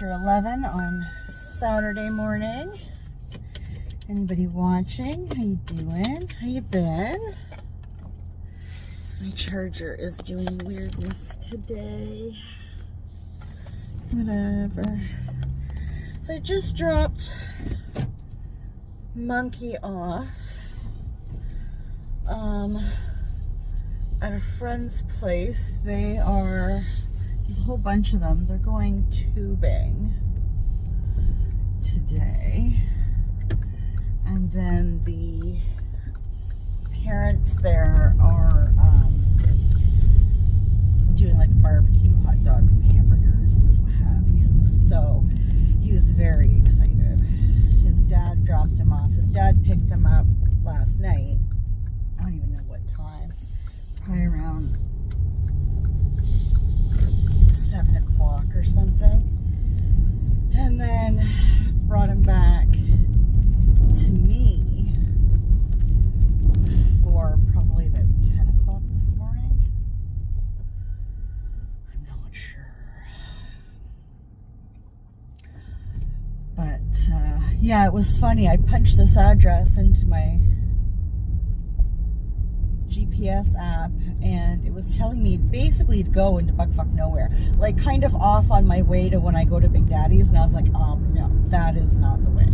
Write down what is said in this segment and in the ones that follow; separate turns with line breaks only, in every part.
after 11 on Saturday morning. Anybody watching? How you doing? How you been? My charger is doing weirdness today. Whatever. So I just dropped Monkey off at a friend's place. There's a whole bunch of them. They're going tubing today. And then the parents there are doing like barbecue, hot dogs and hamburgers and what have you. So he was very excited. His dad dropped him off. His dad picked him up last night. I don't even know what time. Probably around 7 o'clock or something. And then brought him back to me for probably about 10 o'clock this morning. I'm not sure. But yeah, it was funny. I punched this address into my GPS app and it was telling me basically to go into buckfuck nowhere, like kind of off on my way to when I go to Big Daddy's, and I was like, no, that is not the way.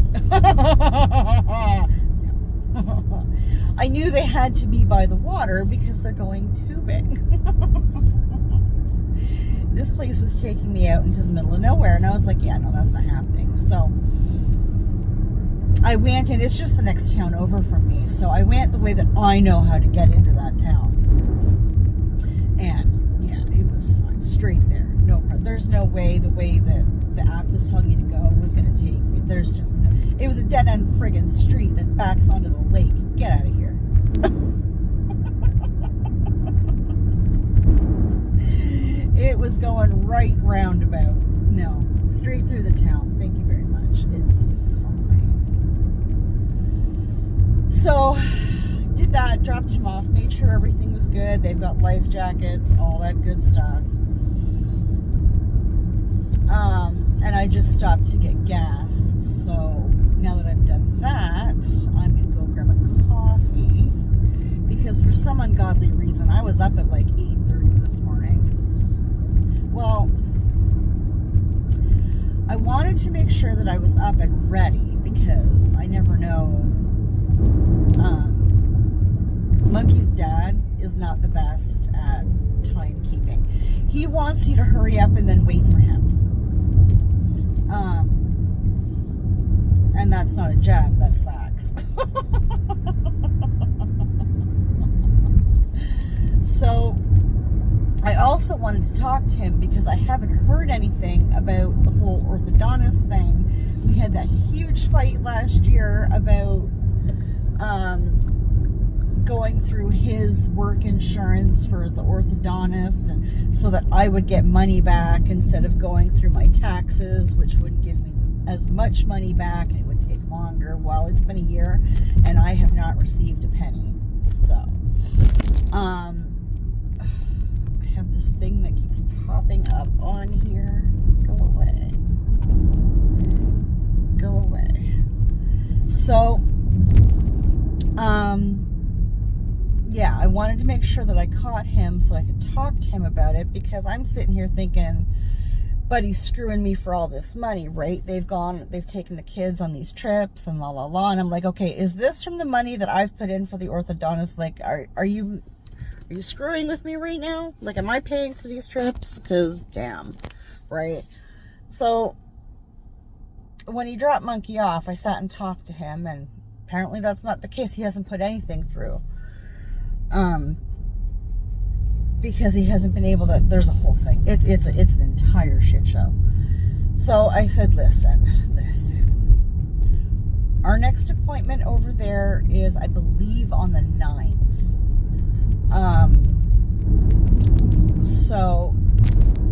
I knew they had to be by the water because they're going tubing. This place was taking me out into the middle of nowhere, and I was like, yeah, no, that's not happening. So I went, and it's just the next town over from me. So I went the way that I know how to get into that town. And yeah, it was fine. Straight there. No problem. There's no way the way that the app was telling me to go was going to take me. There's just no. It was a dead end friggin' street that backs onto the lake. Get out of here. It was going right roundabout. No, straight through the town. Thank you very much. It's So, did that, dropped him off, made sure everything was good. They've got life jackets, all that good stuff. And I just stopped to get gas. So, now that I've done that, I'm going to go grab a coffee. Because for some ungodly reason, I was up at like 8:30 this morning. Well, I wanted to make sure that I was up and ready because I never know. Monkey's dad is not the best at timekeeping. He wants you to hurry up and then wait for him. And that's not a jab, that's facts. So I also wanted to talk to him because I haven't heard anything about the whole orthodontist thing. We had that huge fight last year about going through his work insurance for the orthodontist, and so that I would get money back instead of going through my taxes, which wouldn't give me as much money back and it would take longer. Well, it's been a year and I have not received a penny. So I have this thing that keeps popping up on here. Go away. Go away. So yeah, I wanted to make sure that I caught him so I could talk to him about it, because I'm sitting here thinking, but he's screwing me for all this money, right? They've taken the kids on these trips and la la la, and I'm like, okay, is this from the money that I've put in for the orthodontist? Like, are you screwing with me right now? Like, am I paying for these trips? Because damn, right? So when he dropped Monkey off, I sat and talked to him, and apparently that's not the case. He hasn't put anything through. Because he hasn't been able to, there's a whole thing. It's an entire shit show. So I said, listen. Our next appointment over there is, I believe, on the 9th. So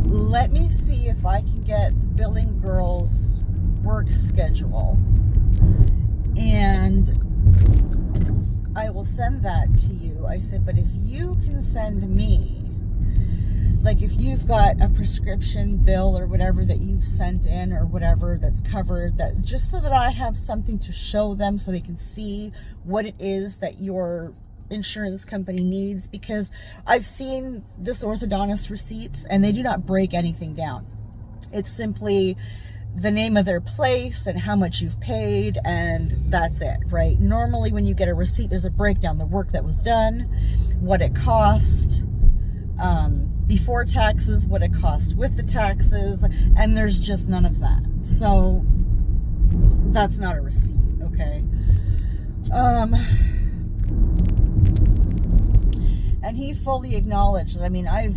let me see if I can get the billing girl's work schedule, and I will send that to you. I said, but if you can send me like if you've got a prescription bill or whatever that you've sent in or whatever that's covered, that just so that I have something to show them so they can see what it is that your insurance company needs, because I've seen this orthodontist receipts and they do not break anything down. It's simply the name of their place and how much you've paid, and that's it, right? Normally when you get a receipt, there's a breakdown, the work that was done, what it cost, before taxes, what it cost with the taxes, and there's just none of that. So that's not a receipt, okay? And he fully acknowledged that. I mean, I've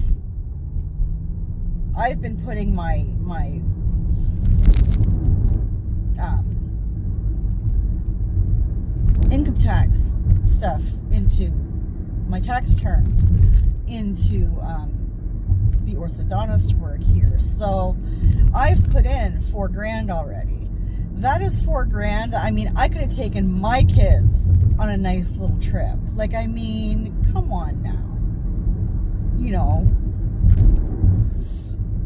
been putting my income tax stuff into my tax returns into the orthodontist work here. So I've put in $4,000 already. That is $4,000. I mean, I could have taken my kids on a nice little trip. Like, I mean, come on now. You know.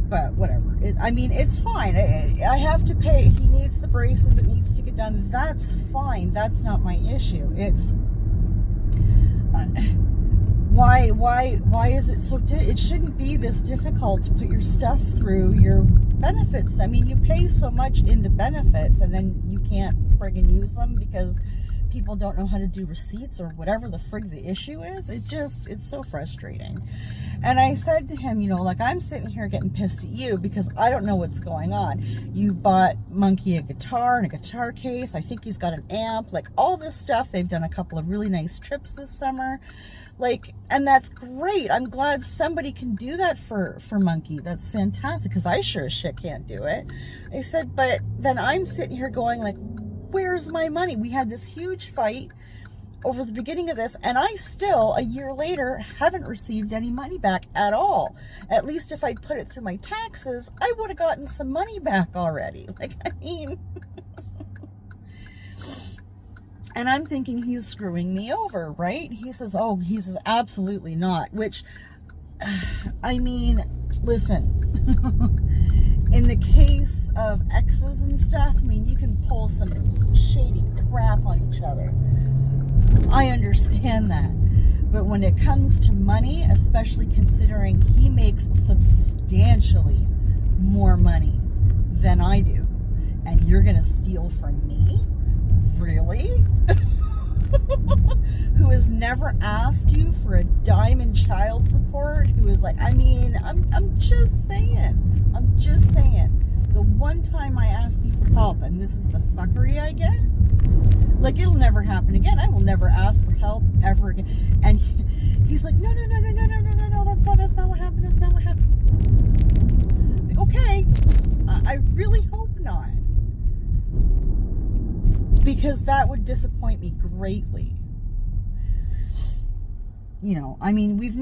But whatever. I mean, it's fine. I have to pay. He needs the braces. It needs to get done. That's fine. That's not my issue. It's why is it so? It shouldn't be this difficult to put your stuff through your benefits. I mean, you pay so much into benefits, and then you can't friggin' use them because people don't know how to do receipts or whatever the frig the issue is. It's so frustrating. And I said to him, you know, like, I'm sitting here getting pissed at you because I don't know what's going on. You bought Monkey a guitar and a guitar case. I think he's got an amp, like all this stuff. They've done a couple of really nice trips this summer. Like, and that's great. I'm glad somebody can do that for Monkey. That's fantastic, because I sure as shit can't do it. I said, but then I'm sitting here going like, where's my money? We had this huge fight over the beginning of this, and I still, a year later, haven't received any money back at all. At least if I'd put it through my taxes, I would have gotten some money back already. Like, I mean... And I'm thinking he's screwing me over, right? He says, absolutely not. Which, I mean, listen, in the case of exes and stuff, I mean, you can pull some shady crap on each other. I understand that. But when it comes to money, especially considering he makes substantially more money than I do, and you're going to steal from me? Really? Who has never asked you for a dime in child support? Who is like, I mean, I'm just saying. The one time I ask you for help and this is the fuckery I get, like, it'll never happen again. I will never ask for help ever again. And he's like, no, that's not what happened. That's not what happened. Like, okay, I really hope not. Because that would disappoint me greatly. You know, I mean, we've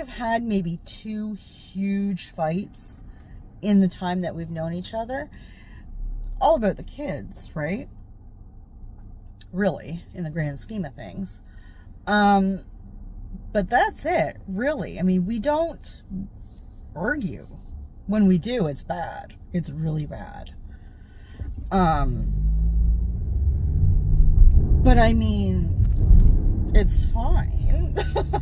had maybe 2 huge fights in the time that we've known each other. All about the kids, right? Really, in the grand scheme of things. But that's it, really. I mean, we don't argue. When we do, it's bad. It's really bad. But I mean, it's fine.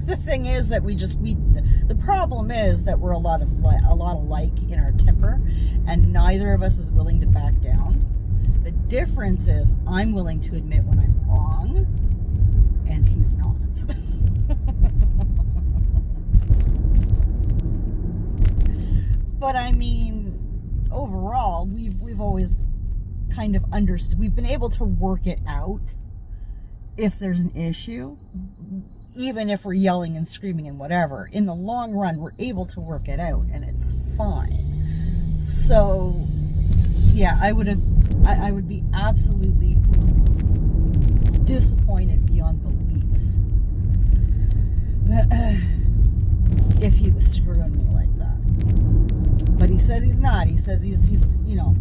The thing is that the problem is that we're a lot alike in our temper, and neither of us is willing to back down. The difference is I'm willing to admit when I'm wrong, and he's not. But I mean, overall, we've always kind of understood. We've been able to work it out if there's an issue, even if we're yelling and screaming and whatever. In the long run, we're able to work it out, and it's fine. So, yeah, I would be absolutely disappointed beyond belief that if he was screwing me like that. But he says he's not. He says he's you know.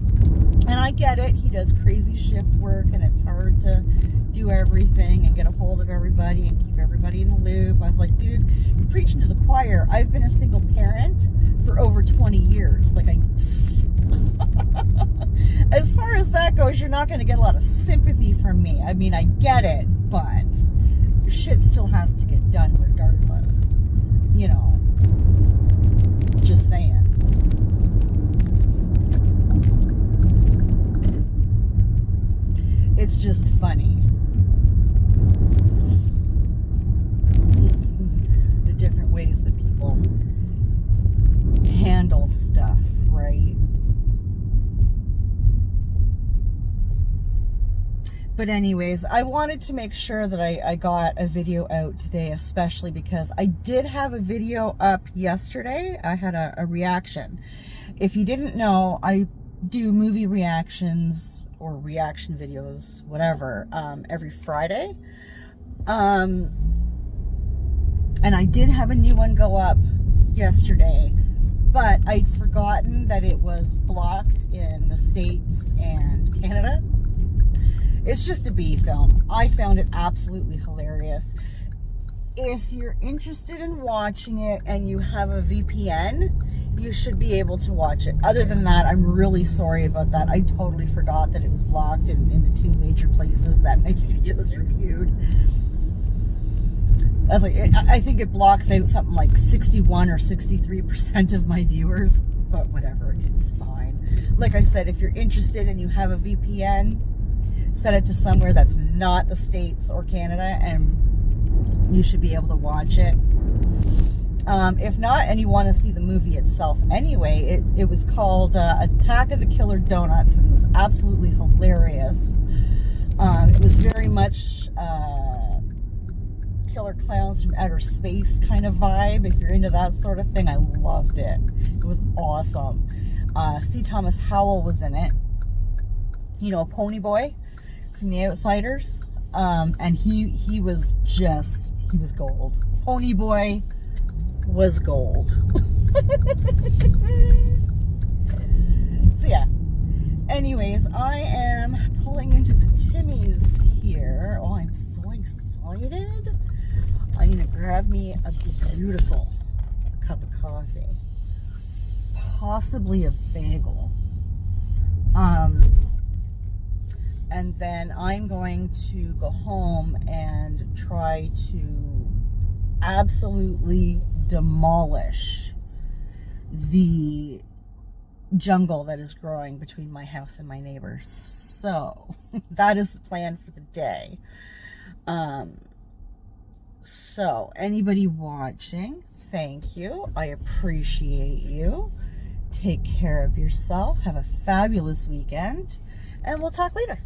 And I get it. He does crazy shift work, and it's hard to do everything and get a hold of everybody and keep everybody in the loop. I was like, dude, you're preaching to the choir. I've been a single parent for over 20 years. Like, as far as that goes, you're not going to get a lot of sympathy from me. I mean, I get it, but shit still has to get done regardless. You know, just saying. It's just funny. The different ways that people handle stuff, right? But anyways, I wanted to make sure that I got a video out today, especially because I did have a video up yesterday. I had a reaction. If you didn't know, I do movie reactions or reaction videos, whatever, every Friday. And I did have a new one go up yesterday, but I'd forgotten that it was blocked in the States and Canada. It's just a B film. I found it absolutely hilarious. If you're interested in watching it and you have a VPN, you should be able to watch it. Other than that, I'm really sorry about that. I totally forgot that it was blocked in the two major places that my videos are viewed. I was like, I think it blocks out something like 61 or 63% of my viewers, but whatever, it's fine. Like I said, if you're interested and you have a VPN, set it to somewhere that's not the States or Canada, and you should be able to watch it. If not, and you want to see the movie itself anyway, it was called Attack of the Killer Donuts, and it was absolutely hilarious. It was very much Killer Clowns from Outer Space kind of vibe. If you're into that sort of thing, I loved it. It was awesome. C. Thomas Howell was in it. You know, Pony Boy from The Outsiders. And he was gold. Pony Boy was gold. So yeah. Anyways, I am pulling into the Timmy's here. Oh, I'm so excited. I'm gonna grab me a beautiful cup of coffee. Possibly a bagel. And then I'm going to go home and try to absolutely demolish the jungle that is growing between my house and my neighbors. So that is the plan for the day. So anybody watching, thank you. I appreciate you. Take care of yourself. Have a fabulous weekend, and we'll talk later.